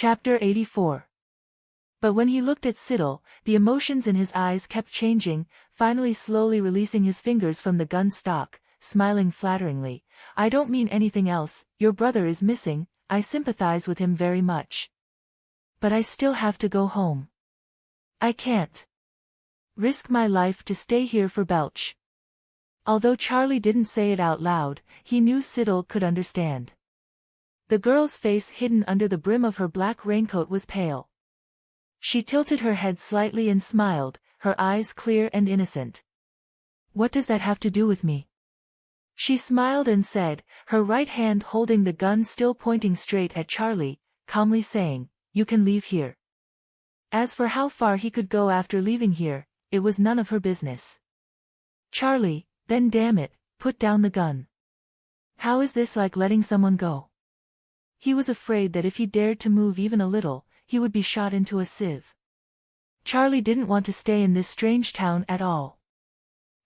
Chapter 84. But when he looked at Siddle, the emotions in his eyes kept changing, finally slowly releasing his fingers from the gun stock, smiling flatteringly. I don't mean anything else, your brother is missing, I sympathize with him very much. But I still have to go home. I can't risk my life to stay here for Belch. Although Charlie didn't say it out loud, he knew Siddle could understand. The girl's face hidden under the brim of her black raincoat was pale. She tilted her head slightly and smiled, her eyes clear and innocent. What does that have to do with me? She smiled and said, her right hand holding the gun still pointing straight at Charlie, calmly saying, you can leave here. As for how far he could go after leaving here, it was none of her business. Charlie, then damn it, put down the gun. How is this like letting someone go? He was afraid that if he dared to move even a little, he would be shot into a sieve. Charlie didn't want to stay in this strange town at all.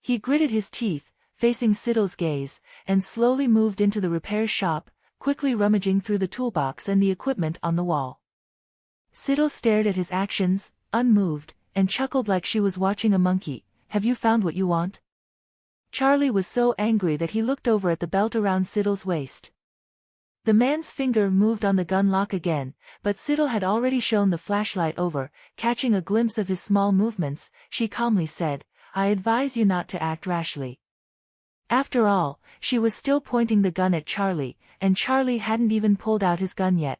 He gritted his teeth, facing Siddle's gaze, and slowly moved into the repair shop, quickly rummaging through the toolbox and the equipment on the wall. Siddle stared at his actions, unmoved, and chuckled like she was watching a monkey. Have you found what you want? Charlie was so angry that he looked over at the belt around Siddle's waist. The man's finger moved on the gun lock again, but Siddle had already shown the flashlight over. Catching a glimpse of his small movements, she calmly said, I advise you not to act rashly. After all, she was still pointing the gun at Charlie, and Charlie hadn't even pulled out his gun yet.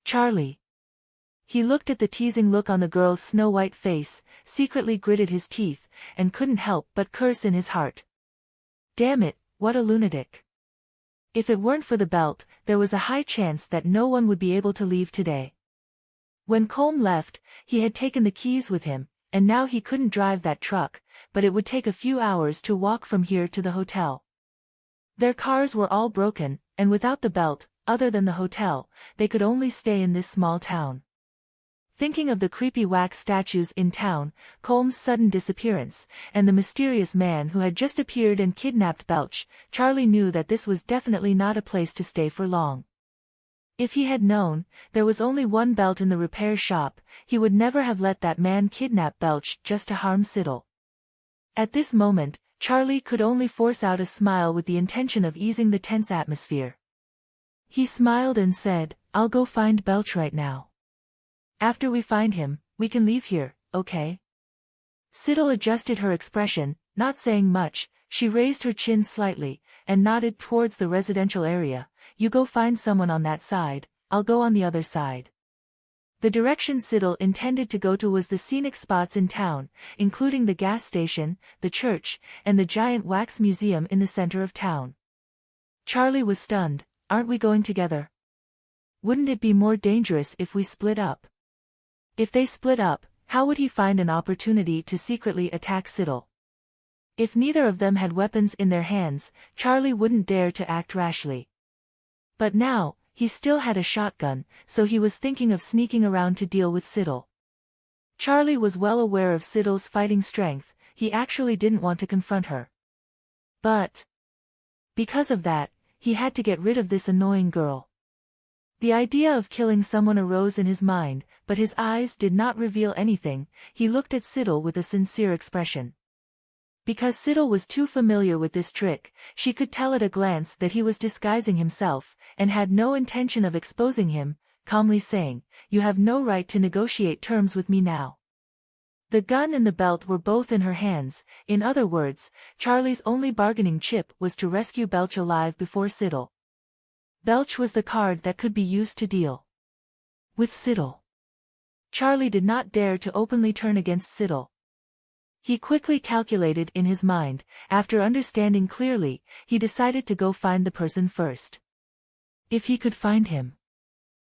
Charlie. He looked at the teasing look on the girl's snow-white face, secretly gritted his teeth, and couldn't help but curse in his heart. Damn it, what a lunatic. If it weren't for the belt, there was a high chance that no one would be able to leave today. When Colm left, he had taken the keys with him, and now he couldn't drive that truck, but it would take a few hours to walk from here to the hotel. Their cars were all broken, and without the belt, other than the hotel, they could only stay in this small town. Thinking of the creepy wax statues in town, Colm's sudden disappearance, and the mysterious man who had just appeared and kidnapped Belch, Charlie knew that this was definitely not a place to stay for long. If he had known, there was only one belt in the repair shop, he would never have let that man kidnap Belch just to harm Siddle. At this moment, Charlie could only force out a smile with the intention of easing the tense atmosphere. He smiled and said, I'll go find Belch right now. After we find him, we can leave here, okay? Siddle adjusted her expression, not saying much. She raised her chin slightly, and nodded towards the residential area. You go find someone on that side, I'll go on the other side. The direction Siddle intended to go to was the scenic spots in town, including the gas station, the church, and the giant wax museum in the center of town. Charlie was stunned. Aren't we going together? Wouldn't it be more dangerous if we split up? If they split up, how would he find an opportunity to secretly attack Siddle? If neither of them had weapons in their hands, Charlie wouldn't dare to act rashly. But now, he still had a shotgun, so he was thinking of sneaking around to deal with Siddle. Charlie was well aware of Siddle's fighting strength, he actually didn't want to confront her. But because of that, he had to get rid of this annoying girl. The idea of killing someone arose in his mind, but his eyes did not reveal anything. He looked at Siddle with a sincere expression. Because Siddle was too familiar with this trick, she could tell at a glance that he was disguising himself, and had no intention of exposing him, calmly saying, You have no right to negotiate terms with me now. The gun and the belt were both in her hands. In other words, Charlie's only bargaining chip was to rescue Belch alive before Siddle. Belch was the card that could be used to deal with Siddle. Charlie did not dare to openly turn against Siddle. He quickly calculated in his mind. After understanding clearly, he decided to go find the person first. If he could find him.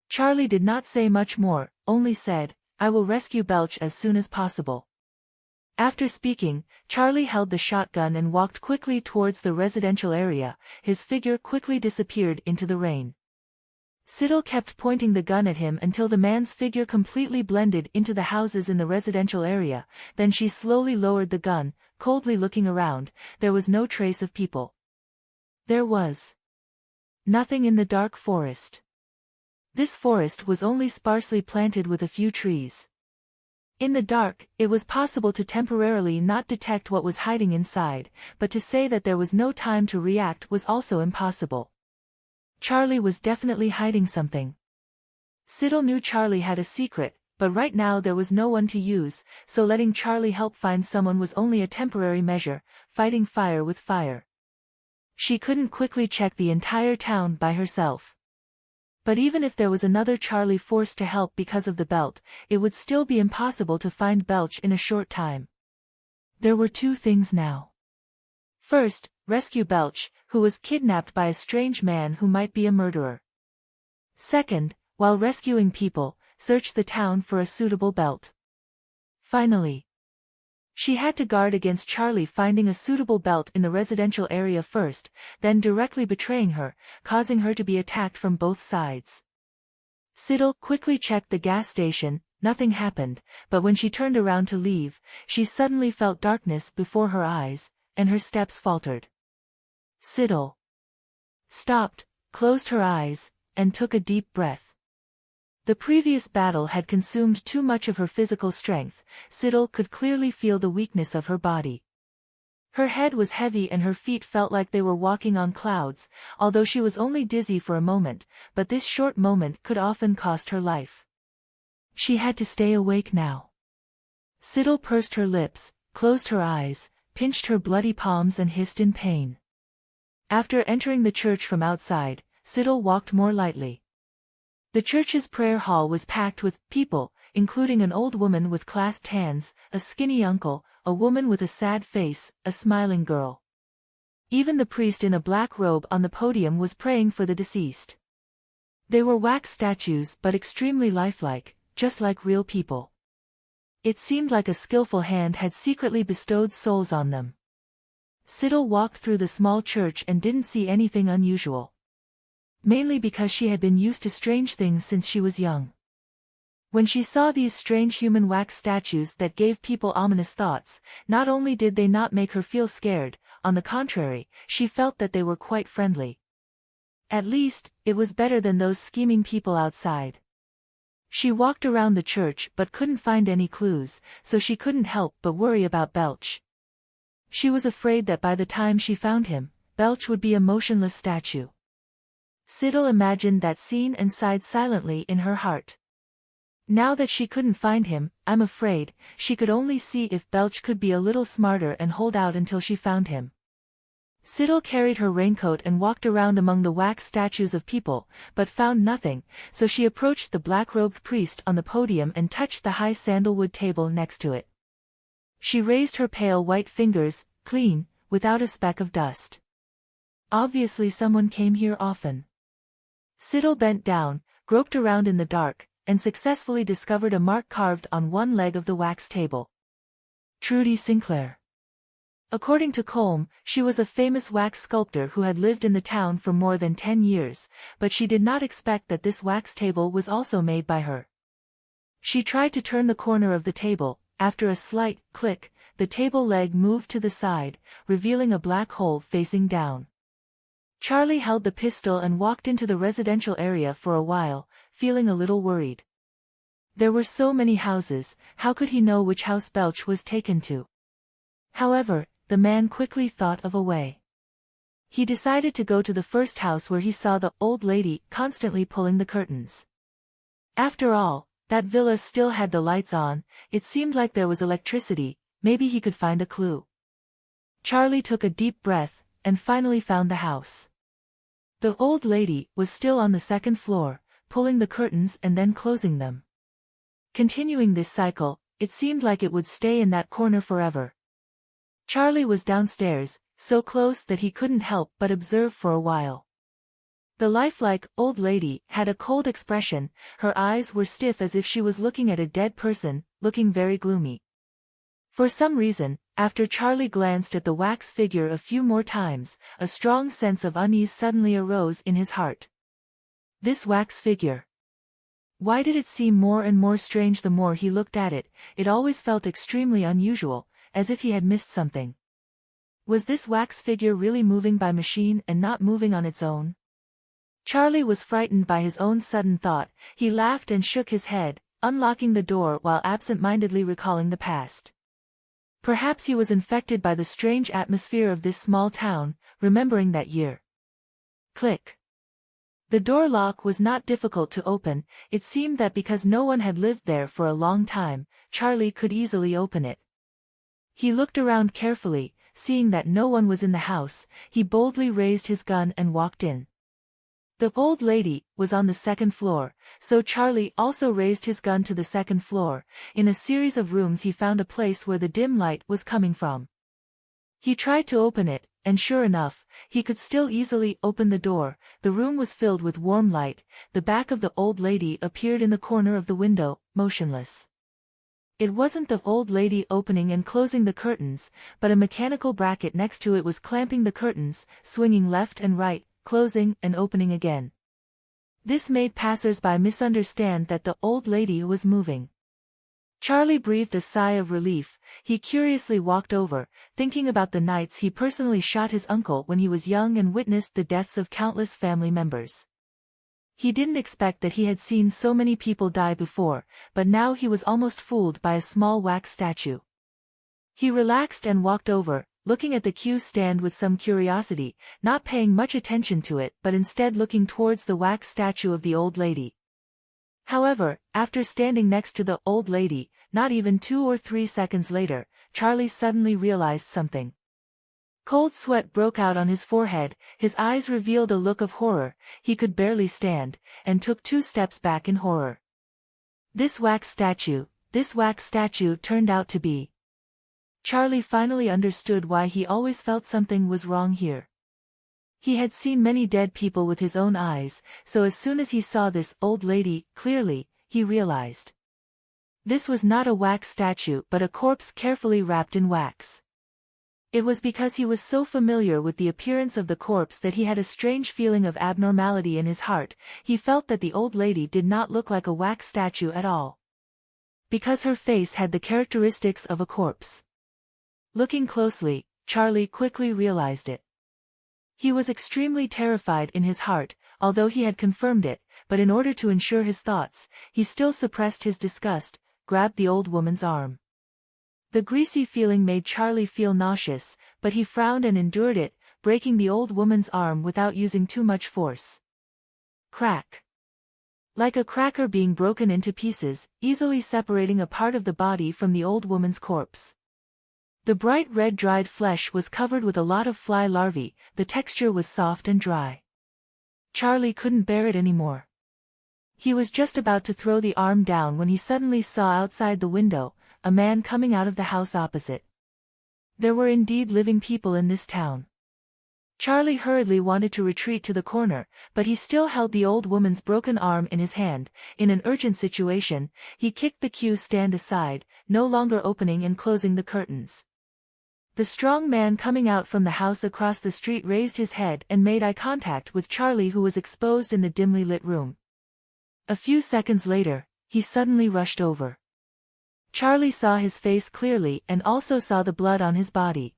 Charlie did not say much more, only said, I will rescue Belch as soon as possible. After speaking, Charlie held the shotgun and walked quickly towards the residential area. His figure quickly disappeared into the rain. Siddle kept pointing the gun at him until the man's figure completely blended into the houses in the residential area. Then she slowly lowered the gun, coldly looking around. There was no trace of people. There was nothing in the dark forest. This forest was only sparsely planted with a few trees. In the dark, it was possible to temporarily not detect what was hiding inside, but to say that there was no time to react was also impossible. Charlie was definitely hiding something. Siddle knew Charlie had a secret, but right now there was no one to use, so letting Charlie help find someone was only a temporary measure, fighting fire with fire. She couldn't quickly check the entire town by herself. But even if there was another Charlie forced to help because of the belt, it would still be impossible to find Belch in a short time. There were two things now. First, rescue Belch, who was kidnapped by a strange man who might be a murderer. Second, while rescuing people, search the town for a suitable belt. Finally, she had to guard against Charlie finding a suitable belt in the residential area first, then directly betraying her, causing her to be attacked from both sides. Siddle quickly checked the gas station, nothing happened, but when she turned around to leave, she suddenly felt darkness before her eyes, and her steps faltered. Siddle stopped, closed her eyes, and took a deep breath. The previous battle had consumed too much of her physical strength. Siddle could clearly feel the weakness of her body. Her head was heavy and her feet felt like they were walking on clouds, although she was only dizzy for a moment, but this short moment could often cost her life. She had to stay awake now. Siddle pursed her lips, closed her eyes, pinched her bloody palms and hissed in pain. After entering the church from outside, Siddle walked more lightly. The church's prayer hall was packed with people, including an old woman with clasped hands, a skinny uncle, a woman with a sad face, a smiling girl. Even the priest in a black robe on the podium was praying for the deceased. They were wax statues but extremely lifelike, just like real people. It seemed like a skillful hand had secretly bestowed souls on them. Siddle walked through the small church and didn't see anything unusual. Mainly because she had been used to strange things since she was young. When she saw these strange human wax statues that gave people ominous thoughts, not only did they not make her feel scared, on the contrary, she felt that they were quite friendly. At least, it was better than those scheming people outside. She walked around the church but couldn't find any clues, so she couldn't help but worry about Belch. She was afraid that by the time she found him, Belch would be a motionless statue. Siddle imagined that scene and sighed silently in her heart. Now that she couldn't find him, I'm afraid, she could only see if Belch could be a little smarter and hold out until she found him. Siddle carried her raincoat and walked around among the wax statues of people, but found nothing, so she approached the black-robed priest on the podium and touched the high sandalwood table next to it. She raised her pale white fingers, clean, without a speck of dust. Obviously someone came here often. Siddle bent down, groped around in the dark, and successfully discovered a mark carved on one leg of the wax table. Trudy Sinclair. According to Colm, she was a famous wax sculptor who had lived in the town for more than 10 years, but she did not expect that this wax table was also made by her. She tried to turn the corner of the table. After a slight click, the table leg moved to the side, revealing a black hole facing down. Charlie held the pistol and walked into the residential area for a while, feeling a little worried. There were so many houses, how could he know which house Belch was taken to? However, the man quickly thought of a way. He decided to go to the first house where he saw the old lady constantly pulling the curtains. After all, that villa still had the lights on, it seemed like there was electricity, maybe he could find a clue. Charlie took a deep breath, and finally found the house. The old lady was still on the second floor, pulling the curtains and then closing them. Continuing this cycle, it seemed like it would stay in that corner forever. Charlie was downstairs, so close that he couldn't help but observe for a while. The lifelike old lady had a cold expression, her eyes were stiff as if she was looking at a dead person, looking very gloomy. For some reason, after Charlie glanced at the wax figure a few more times, a strong sense of unease suddenly arose in his heart. This wax figure. Why did it seem more and more strange the more he looked at it? It always felt extremely unusual, as if he had missed something. Was this wax figure really moving by machine and not moving on its own? Charlie was frightened by his own sudden thought. He laughed and shook his head, unlocking the door while absent-mindedly recalling the past. Perhaps he was infected by the strange atmosphere of this small town, remembering that year. Click. The door lock was not difficult to open. It seemed that because no one had lived there for a long time, Charlie could easily open it. He looked around carefully, seeing that no one was in the house. He boldly raised his gun and walked in. The old lady was on the second floor, so Charlie also raised his gun to the second floor. In a series of rooms he found a place where the dim light was coming from. He tried to open it, and sure enough, he could still easily open the door. The room was filled with warm light. The back of the old lady appeared in the corner of the window, motionless. It wasn't the old lady opening and closing the curtains, but a mechanical bracket next to it was clamping the curtains, swinging left and right, closing and opening again. This made passers-by misunderstand that the old lady was moving. Charlie breathed a sigh of relief. He curiously walked over, thinking about the nights he personally shot his uncle when he was young and witnessed the deaths of countless family members. He didn't expect that he had seen so many people die before, but now he was almost fooled by a small wax statue. He relaxed and walked over, looking at the cue stand with some curiosity, not paying much attention to it but instead looking towards the wax statue of the old lady. However, after standing next to the old lady, not even 2 or 3 seconds later, Charlie suddenly realized something. Cold sweat broke out on his forehead, his eyes revealed a look of horror. He could barely stand, and took 2 steps back in horror. This wax statue turned out to be. Charlie finally understood why he always felt something was wrong here. He had seen many dead people with his own eyes, so as soon as he saw this old lady clearly, he realized. This was not a wax statue but a corpse carefully wrapped in wax. It was because he was so familiar with the appearance of the corpse that he had a strange feeling of abnormality in his heart. He felt that the old lady did not look like a wax statue at all. Because her face had the characteristics of a corpse. Looking closely, Charlie quickly realized it. He was extremely terrified in his heart, although he had confirmed it, but in order to ensure his thoughts, he still suppressed his disgust, grabbed the old woman's arm. The greasy feeling made Charlie feel nauseous, but he frowned and endured it, breaking the old woman's arm without using too much force. Crack. Like a cracker being broken into pieces, easily separating a part of the body from the old woman's corpse. The bright red dried flesh was covered with a lot of fly larvae. The texture was soft and dry. Charlie couldn't bear it anymore. He was just about to throw the arm down when he suddenly saw outside the window, a man coming out of the house opposite. There were indeed living people in this town. Charlie hurriedly wanted to retreat to the corner, but he still held the old woman's broken arm in his hand. In an urgent situation, he kicked the cue stand aside, no longer opening and closing the curtains. The strong man coming out from the house across the street raised his head and made eye contact with Charlie, who was exposed in the dimly lit room. A few seconds later, he suddenly rushed over. Charlie saw his face clearly and also saw the blood on his body.